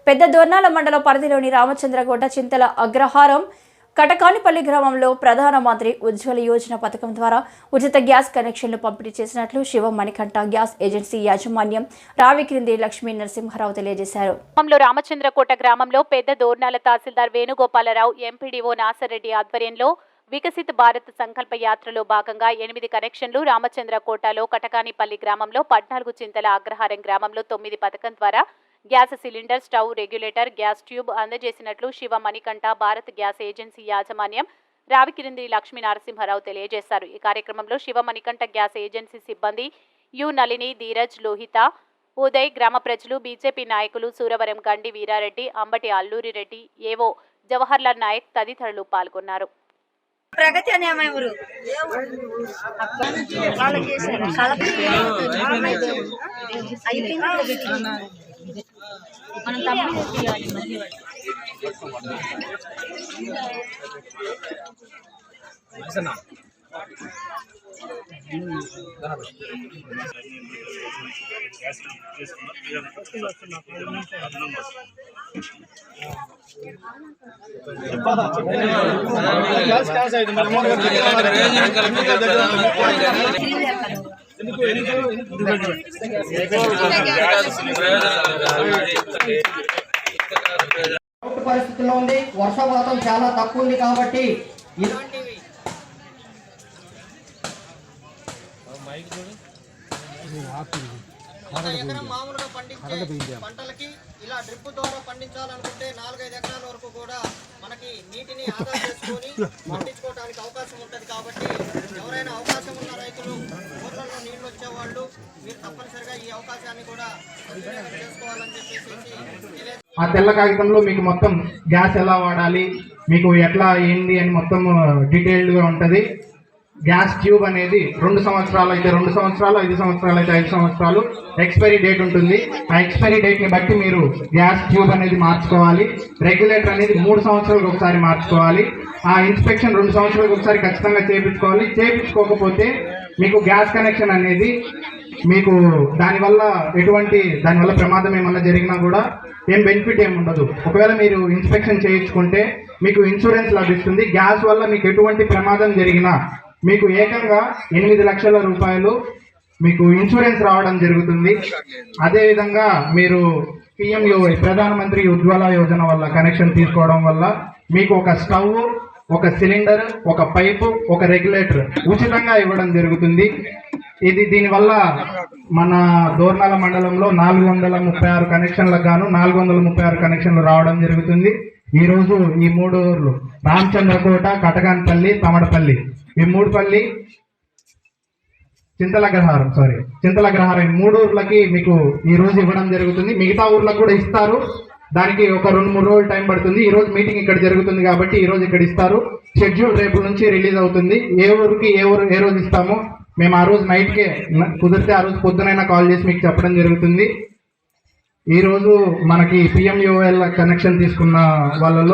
పెద్ద దోర్నాల మండలం పరిధిలోని రామచంద్రకోట చింతల అగ్రహారం కటకానిపల్లి గ్రామంలో ప్రధానమంత్రి ఉజ్వల యోజన పథకం ద్వారా ఉచిత గ్యాస్ కనెక్షన్లు పంపిణీ చేసినట్లు శివ మణికంఠ గ్యాస్ ఏజెన్సీ యాజమాన్యం రావిక్రింది లక్ష్మీ నరసింహారావు తెలియజేశారు. రామచంద్రకోట గ్రామంలో పెద్ద దోర్నాల తహసీల్దార్ వేణుగోపాలరావు, ఎంపీడీఓ నాసరెడ్డి ఆధ్వర్యంలో వికసిత్ భారత్ సంకల్ప యాత్రలో భాగంగా 8 కనెక్షన్లు రామచంద్రకోటలో కటకానిపల్లి గ్రామంలో 14 చింతల అగ్రహారం గ్రామంలో 9 పథకం ద్వారా gas cylinder, stove, regulator, gas tube అందజేసినట్లు శివ మణికంఠ భారత్ గ్యాస్ ఏజెన్సీ యాజమాన్యం రావికిరింది లక్ష్మీ నరసింహారావు తెలియజేశారు. ఈ కార్యక్రమంలో శివ మణికంఠ గ్యాస్ ఏజెన్సీ సిబ్బంది యు నళిని, ధీరజ్, లోహిత, ఉదయ్, గ్రామ ప్రజలు, బీజేపీ నాయకులు సూరవరం గండి వీరారెడ్డి, అంబటి అల్లూరి రెడ్డి, ఏవో జవహర్లాల్ నాయక్ తదితరులు పాల్గొన్నారు. ప్రగతి అనే అమ్మాయి ఊరు మనం తమ్ముడు చేయాలి. పరిస్థితుల్లో ఉంది. వర్షపాతం చాలా తక్కువ ఉంది కాబట్టి ఇలాంటివి ఎకరం మామూలుగా పండించే పంటలకి ఇలా డ్రిప్ ద్వారా పండించాలనుకుంటే 4-5 ఎకరాల వరకు కూడా మనకి నీటిని ఆదా చేసుకొని పండించుకోవడానికి అవకాశం ఉంటుంది. కాబట్టి ఎవరైనా అవకాశం ఉన్న రైతులు, ఊర్లలో నీళ్లు వచ్చేవాళ్ళు, మీరు తప్పనిసరిగా ఈ అవకాశాన్ని కూడా సద్వినియోగం చేసుకోవాలని చెప్పేసి ఆ తెల్ల కాగితంలో మీకు మొత్తం గ్యాస్ ఎలా వాడాలి, మీకు ఎట్లా ఏంది అని మొత్తం డీటెయిల్డ్గా ఉంటుంది. గ్యాస్ ట్యూబ్ అనేది 2 సంవత్సరాలు అయితే 2 సంవత్సరాలు, 5 సంవత్సరాలు అయితే 5 సంవత్సరాలు ఎక్స్పైరీ డేట్ ఉంటుంది. ఆ ఎక్స్పైరీ డేట్ని బట్టి మీరు గ్యాస్ ట్యూబ్ అనేది మార్చుకోవాలి. రెగ్యులేటర్ అనేది 3 సంవత్సరాలకు ఒకసారి మార్చుకోవాలి. ఆ ఇన్స్పెక్షన్ 2 సంవత్సరాలకు ఒకసారి ఖచ్చితంగా చేయించుకోవాలి. చేయించుకోకపోతే మీకు గ్యాస్ కనెక్షన్ అనేది మీకు దానివల్ల ప్రమాదం ఏమన్నా జరిగినా కూడా ఏం బెనిఫిట్ ఏమి ఉండదు. ఒకవేళ మీరు ఇన్స్పెక్షన్ చేయించుకుంటే మీకు ఇన్సూరెన్స్ లభిస్తుంది. గ్యాస్ వల్ల మీకు ఎటువంటి ప్రమాదం జరిగినా మీకు ఏకంగా 8 లక్షల రూపాయలు మీకు ఇన్సూరెన్స్ రావడం జరుగుతుంది. అదేవిధంగా మీరు PMUY ప్రధానమంత్రి ఉజ్వల యోజన వల్ల కనెక్షన్ తీసుకోవడం వల్ల మీకు ఒక స్టవ్, ఒక సిలిండర్, ఒక పైపు, ఒక రెగ్యులేటర్ ఉచితంగా ఇవ్వడం జరుగుతుంది. దీనివల్ల మన దోర్నాల మండలంలో 436 కనెక్షన్లకు గాను 436 కనెక్షన్లు రావడం జరుగుతుంది. ఈరోజు ఈ 3 ఊర్లు రామచంద్రకోట, కటకాన్పల్లి, తమడపల్లి, ఈ 3 చింతలగ్రహారం ఈ 3 ఊర్లకి మీకు ఈ రోజు ఇవ్వడం జరుగుతుంది. మిగతా ఊర్లకు కూడా ఇస్తారు. దానికి ఒక 2-3 రోజులు టైం పడుతుంది. ఈ రోజు మీటింగ్ ఇక్కడ జరుగుతుంది కాబట్టి ఈ రోజు ఇక్కడ ఇస్తారు. షెడ్యూల్ రేపు నుంచి రిలీజ్ అవుతుంది. ఏ ఊరికి ఏ రోజు ఇస్తామో మేము ఆ రోజు నైట్కే కుదిరితే ఆ రోజు పొద్దునైనా కాల్ చేసి మీకు చెప్పడం జరుగుతుంది. ఈరోజు మనకి PMUL కనెక్షన్ తీసుకున్న వాళ్ళలో